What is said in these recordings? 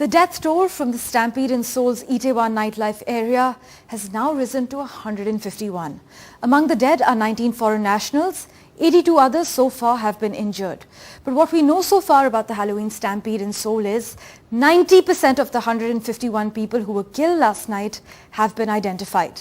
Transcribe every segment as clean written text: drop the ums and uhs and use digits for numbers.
The death toll from the stampede in Seoul's Itaewon nightlife area has now risen to 151. Among the dead are 19 foreign nationals. 82 others so far have been injured. But what we know so far about the Halloween stampede in Seoul is 90% of the 151 people who were killed last night have been identified.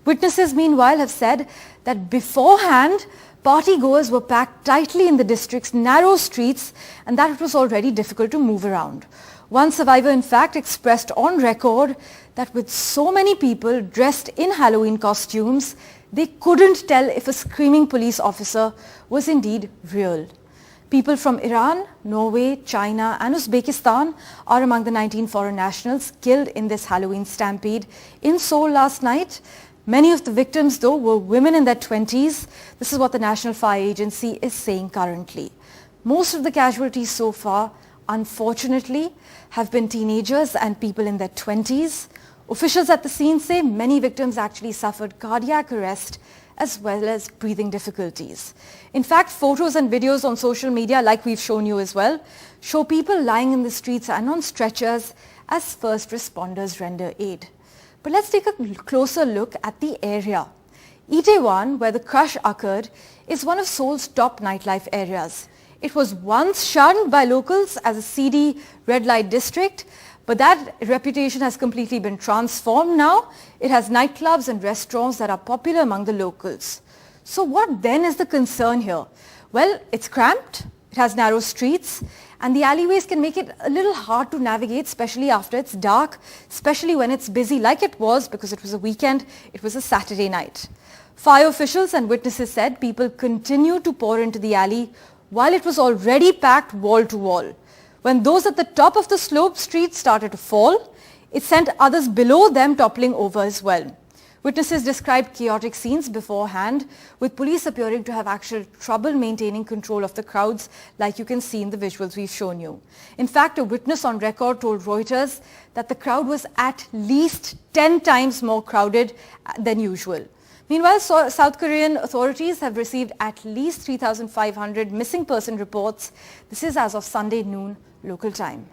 Witnesses, meanwhile, have said that beforehand, partygoers were packed tightly in the district's narrow streets and that it was already difficult to move around. One survivor, in fact, expressed on record that with so many people dressed in Halloween costumes, they couldn't tell if a screaming police officer was indeed real. People from Iran, Norway, China and Uzbekistan are among the 19 foreign nationals killed in this Halloween stampede in Seoul last night. Many of the victims, though, were women in their 20s. This is what the National Fire Agency is saying currently. Most of the casualties so far, unfortunately, have been teenagers and people in their 20s. Officials at the scene say many victims actually suffered cardiac arrest as well as breathing difficulties. In fact, photos and videos on social media, like we've shown you as well, show people lying in the streets and on stretchers as first responders render aid. But let's take a closer look at the area. Itaewon, where the crush occurred, is one of Seoul's top nightlife areas. It was once shunned by locals as a seedy red light district, but that reputation has completely been transformed now. It has nightclubs and restaurants that are popular among the locals. So what then is the concern here? Well, it's cramped, it has narrow streets, and the alleyways can make it a little hard to navigate, especially after it's dark, especially when it's busy like it was because it was a weekend, it was a Saturday night. Fire officials and witnesses said people continued to pour into the alley while it was already packed wall to wall. When those at the top of the sloped street started to fall, it sent others below them toppling over as well. Witnesses described chaotic scenes beforehand, with police appearing to have actual trouble maintaining control of the crowds, like you can see in the visuals we've shown you. In fact, a witness on record told Reuters that the crowd was at least 10 times more crowded than usual. Meanwhile, South Korean authorities have received at least 3,500 missing person reports. This is as of Sunday noon local time.